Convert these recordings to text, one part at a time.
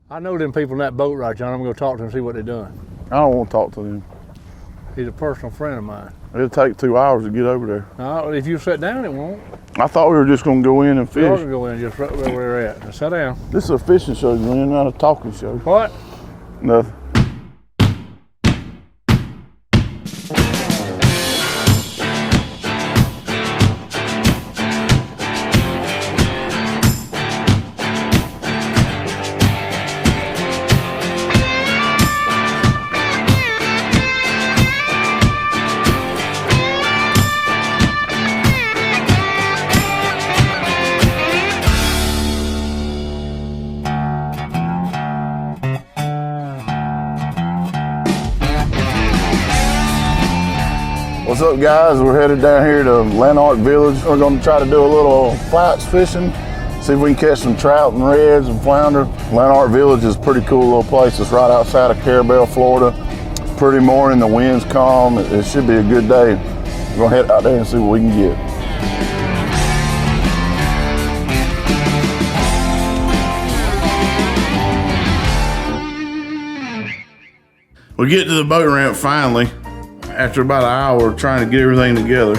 I know them people in that boat right, John. I'm gonna go talk to them and see what they're doing. I don't want to talk to them. He's a personal friend of mine. It'll take 2 hours to get over there. If you sit down, it won't. I thought we were just going to go in and We're fish. gonna go in just right where we're at. Now, sit down. This is a fishing show, man, not a talking show. What? Nothing. What's up, guys? We're headed down here to Lanark Village. We're going to try to do a little flats fishing, see if we can catch some trout and reds and flounder. Lanark Village is a pretty cool little place. It's right outside of Carrabelle, Florida. Pretty morning, the wind's calm. It should be a good day. We're going to head out there and see what we can get. We get to the boat ramp finally, after about an hour trying to get everything together.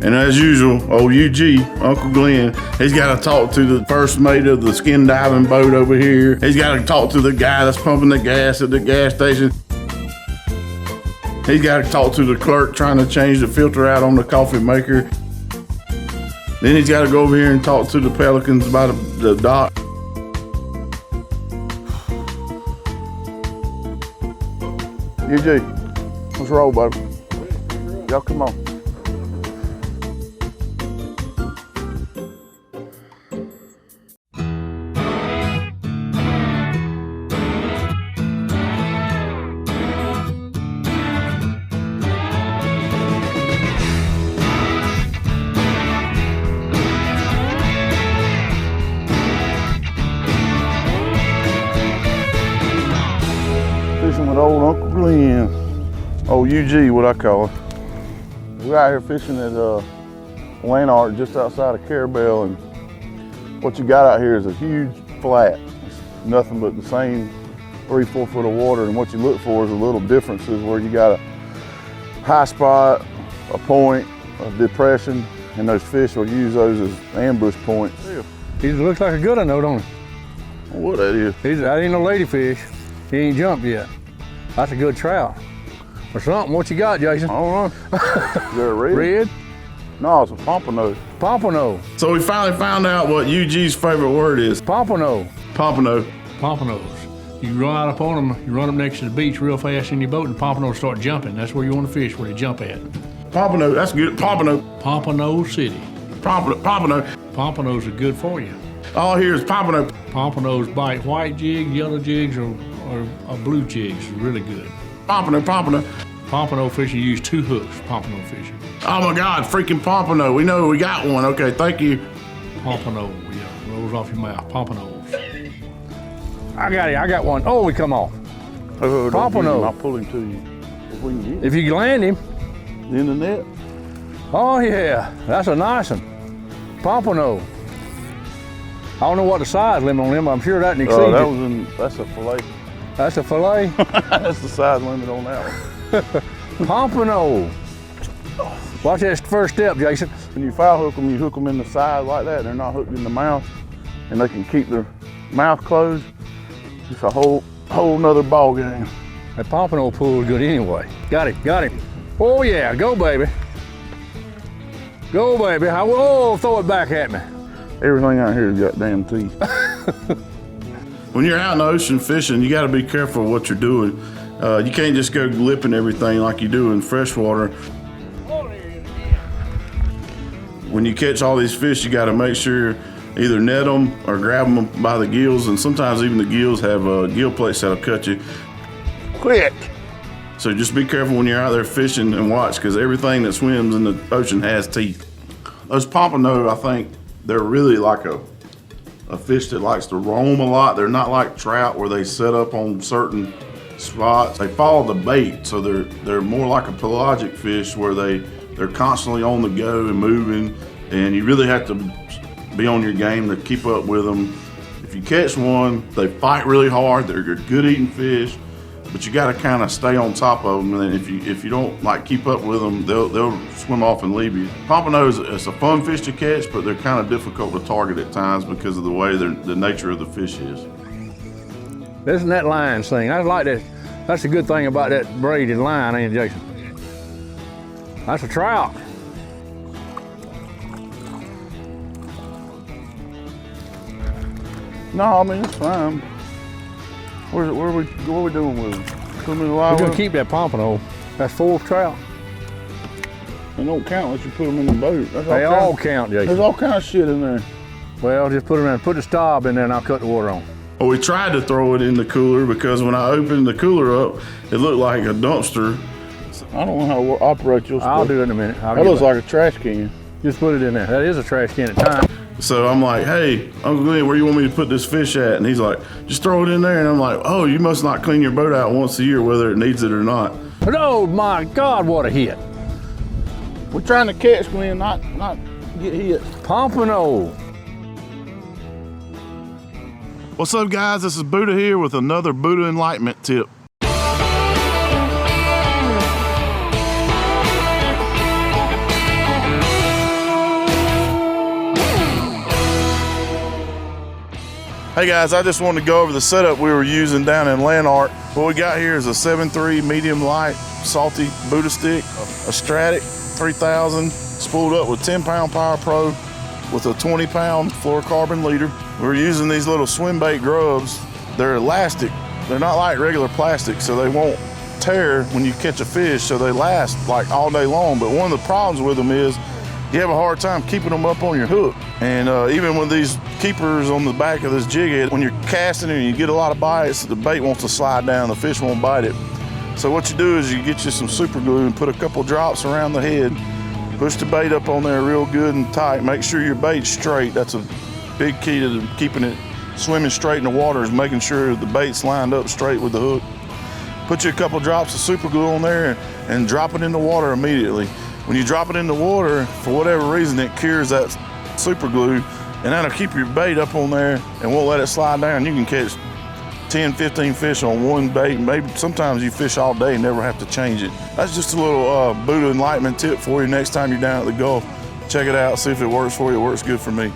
And as usual, old UG, Uncle Glenn, he's got to talk to the first mate of the skin diving boat over here. He's got to talk to the guy that's pumping the gas at the gas station. He's got to talk to the clerk trying to change the filter out on the coffee maker. Then he's got to go over here and talk to the pelicans about the dock. UG, let's roll, baby. Y'all come on. Fishing with old Uncle Glenn. Old UG, what I call it. We're out here fishing at Lanark, just outside of Carrabelle, and what you got out here is a huge flat. It's nothing but the same 3-4 foot of water, and what you look for is a little differences where you got a high spot, a point, a depression, and those fish will use those as ambush points. He looks like a good one, though, don't he? What that is? That ain't no ladyfish. He ain't jumped yet. That's a good trout. Or something. What you got, Jason? I don't know. Is there a red? Red? No, it's a pompano. Pompano. So we finally found out what UG's favorite word is. Pompano. Pompano. Pompanos. You run up on them, you run them next to the beach real fast in your boat, and pompanos start jumping. That's where you want to fish, where they jump at. Pompano, that's good. Pompano. Pompano City. Pompano. Pompanos are good for you. All here is pompano. Pompanos bite white jigs, yellow jigs, or blue jigs. Really good. Pompano. Pompano fishing, you use 2 hooks, pompano fishing. Oh my God, freaking pompano. We know we got one. Okay, thank you. Pompano, yeah, rolls off your mouth, pompanos. I got it, I got one. Oh, we come off. Oh, pompano. I'll pull him to you. If we can get him. If you can land him. In the net? Oh yeah, that's a nice one. Pompano. I don't know what the size limit on them, but I'm sure that exceeds it. That's a fillet. That's a fillet? That's the size limit on that one. Pompano. Watch that first step, Jason. When you foul hook them, you hook them in the side like that. They're not hooked in the mouth, and they can keep their mouth closed. It's a whole nother ball game. That pompano pool is good anyway. Got him. Oh yeah, go baby. Go baby. Oh, throw it back at me. Everything out here has got damn teeth. When you're out in the ocean fishing, you got to be careful of what you're doing. You can't just go lipping everything like you do in freshwater. When you catch all these fish, you got to make sure either net them or grab them by the gills, and sometimes even the gills have gill plates that'll cut you. Quick! So just be careful when you're out there fishing and watch, because everything that swims in the ocean has teeth. Those pompano, I think, they're really like a fish that likes to roam a lot. They're not like trout where they set up on certain spots. They follow the bait, so they're more like a pelagic fish where they're constantly on the go and moving, and you really have to be on your game to keep up with them. If you catch one, they fight really hard. They're good eating fish, but you got to kind of stay on top of them. And then if you don't like keep up with them, they'll swim off and leave you. Pompano it's a fun fish to catch, but they're kind of difficult to target at times because of the way the nature of the fish is. Isn't that line thing? I like that. That's a good thing about that braided line, ain't it, Jason? That's a trout. No, I mean it's fine. What are we doing with them? Put them in the live We're gonna well? keep that pompano. That's 4 trout. They don't count unless you put them in the boat. They all count, Jason. There's all kind of shit in there. Well, just put them in. Put the stob in there, and I'll cut the water on. Well, we tried to throw it in the cooler because when I opened the cooler up, it looked like a dumpster. I don't know how to operate your stuff. I'll do it in a minute. That looks like a trash can. Just put it in there. That is a trash can at times. So I'm like, hey, Uncle Glenn, where you want me to put this fish at? And he's like, just throw it in there. And I'm like, oh, you must not clean your boat out once a year, whether it needs it or not. But oh my God, what a hit. We're trying to catch, Glenn, not get hit. Pompano. What's up, guys? This is Buddha here with another Buddha Enlightenment tip. Hey guys, I just wanted to go over the setup we were using down in Lanark. What we got here is a 7.3 medium light salty Buddha stick, a Stratic 3000 spooled up with 10-pound Power Pro with a 20-pound fluorocarbon leader. We're using these little swim bait grubs. They're elastic. They're not like regular plastic, so they won't tear when you catch a fish, so they last like all day long. But one of the problems with them is you have a hard time keeping them up on your hook. And even with these keepers on the back of this jig head, when you're casting and you get a lot of bites, the bait wants to slide down, the fish won't bite it. So what you do is you get you some super glue and put a couple drops around the head, push the bait up on there real good and tight. Make sure your bait's straight. That's a big key to keeping it swimming straight in the water, is making sure the bait's lined up straight with the hook. Put you a couple drops of super glue on there and drop it in the water immediately. When you drop it in the water, for whatever reason, it cures that super glue, and that'll keep your bait up on there and won't let it slide down. You can catch 10, 15 fish on one bait. Maybe sometimes you fish all day and never have to change it. That's just a little Buddha Enlightenment tip for you next time you're down at the Gulf. Check it out, see if it works for you. It works good for me.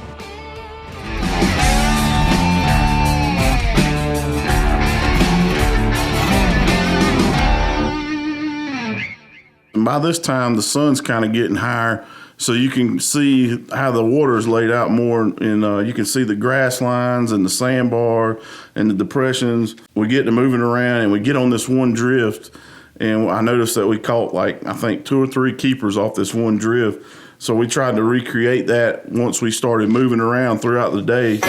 And by this time, the sun's kind of getting higher, so you can see how the water is laid out more, and you can see the grass lines and the sandbar and the depressions. We get to moving around, and we get on this one drift, and I noticed that we caught like, I think 2 or 3 keepers off this one drift. So we tried to recreate that once we started moving around throughout the day.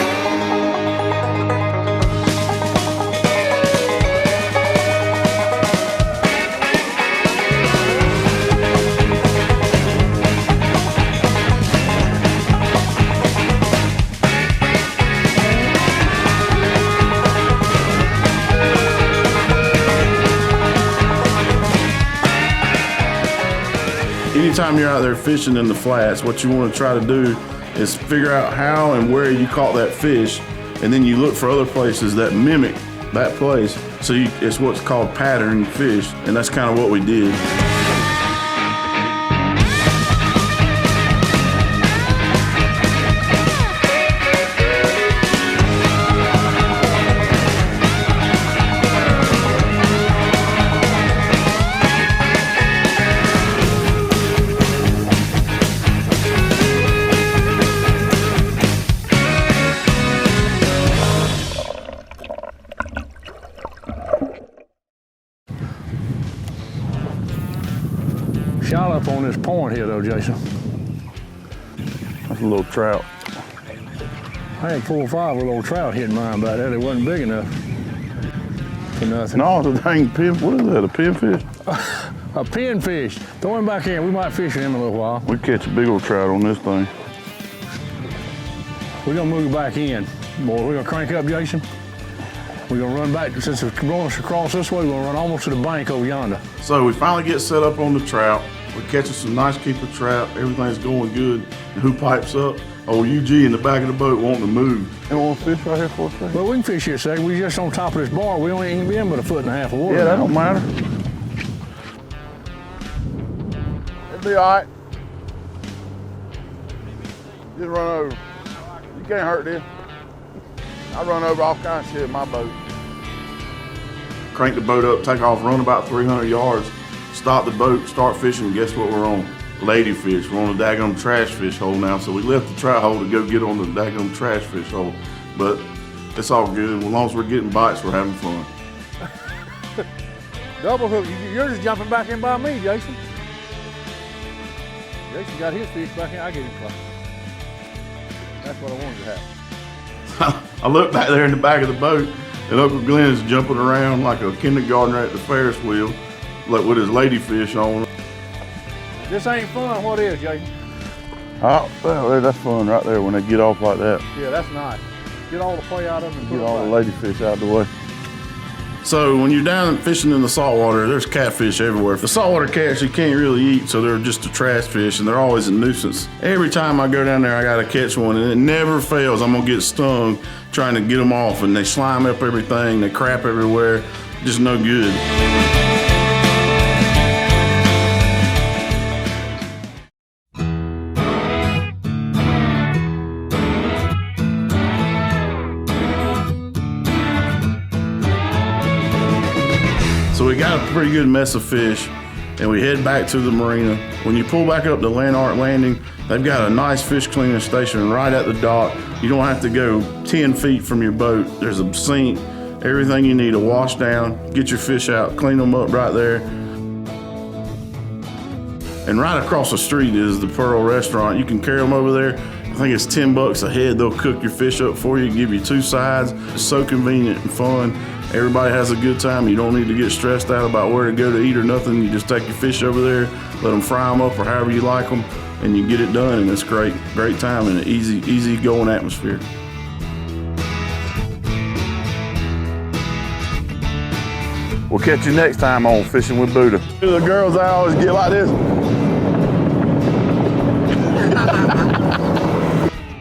Anytime you're out there fishing in the flats, what you want to try to do is figure out how and where you caught that fish, and then you look for other places that mimic that place. So it's what's called pattern fish, and that's kind of what we did. Shot up on this point here though, Jason. That's a little trout. I had 4 or 5 little trout hitting mine back there. They wasn't big enough for nothing. No, it's a dang pin. What is that, a pinfish? A pinfish. Throw him back in. We might fish him in a little while. We catch a big old trout on this thing. We're gonna move back in. Boy, we're gonna crank up, Jason. We're gonna run back, since it's going across this way, we're gonna run almost to the bank over yonder. So we finally get set up on the trout. We're catching some nice keeper trout. Everything's going good. The hoop pipes up. Old UG in the back of the boat wanting to move. You want to fish right here for a second? Well, we can fish here a second. We just on top of this bar. We only ain't been but a 1.5 foot of water. Yeah, that now. don't matter. It'll be all right. Just run over. You can't hurt this. I run over all kinds of shit in my boat. Crank the boat up, take off, run about 300 yards, stop the boat, start fishing, and guess what we're on? Ladyfish. We're on the daggum trash fish hole now, so we left the trout hole to go get on the daggum trash fish hole. But it's all good. As long as we're getting bites, we're having fun. Double hook. You're just jumping back in by me, Jason. Jason got his fish back in. I get him close. That's what I wanted to have. I look back there in the back of the boat, and Uncle Glenn's jumping around like a kindergartner at the Ferris wheel, like with his ladyfish on. This ain't fun. What is, Jason? Oh, well, that's fun right there when they get off like that. Yeah, that's nice. Get all the play out of them and Get put all them the back. ladyfish out the way. So when you're down fishing in the saltwater, there's catfish everywhere. The saltwater cats you can't really eat, so they're just a trash fish, and they're always a nuisance. Every time I go down there, I gotta catch one, and it never fails. I'm gonna get stung trying to get them off, and they slime up everything, they crap everywhere, just no good. So we got a pretty good mess of fish, and we head back to the marina. When you pull back up to Landart Landing, they've got a nice fish cleaning station right at the dock. You don't have to go 10 feet from your boat. There's a sink, everything you need to wash down, get your fish out, clean them up right there. And right across the street is the Pearl Restaurant. You can carry them over there. I think it's $10 a head. They'll cook your fish up for you, give you 2 sides. It's so convenient and fun. Everybody has a good time. You don't need to get stressed out about where to go to eat or nothing. You just take your fish over there, let them fry them up or however you like them, and you get it done, and it's great. Great time and an easy going atmosphere. We'll catch you next time on Fishing with Buddha. The girls, I always get like this.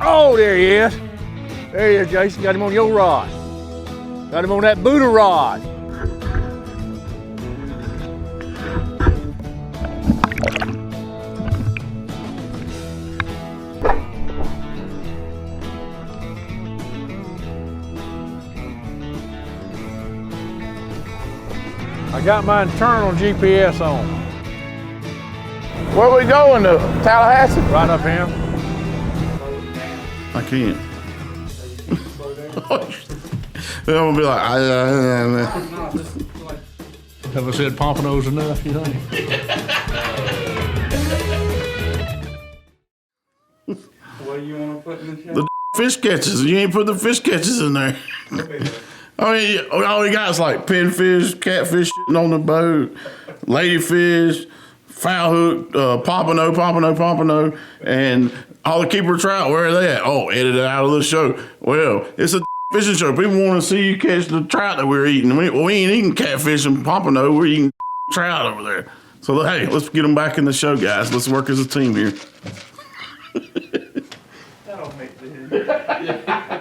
Oh, there he is. There he is, Jason. Got him on your rod. Got him on that Buddha rod. I got my internal GPS on. Where we going to? Tallahassee? Right up here. I can't. Then I'm gonna be like, Have I said Pompano's enough, you think? What do you want to put in the show? the fish catches. You ain't put the fish catches in there. I mean, all we got is like pinfish, catfish shitting on the boat, ladyfish, foul hook, pompano, and all the keeper trout. Where are they at? Oh, edited out of the show. Well, it's a fishing show. People want to see you catch the trout that we're eating. We ain't eating catfish and pompano. We're eating trout over there. So, hey, let's get them back in the show, guys. Let's work as a team here. That don't make sense.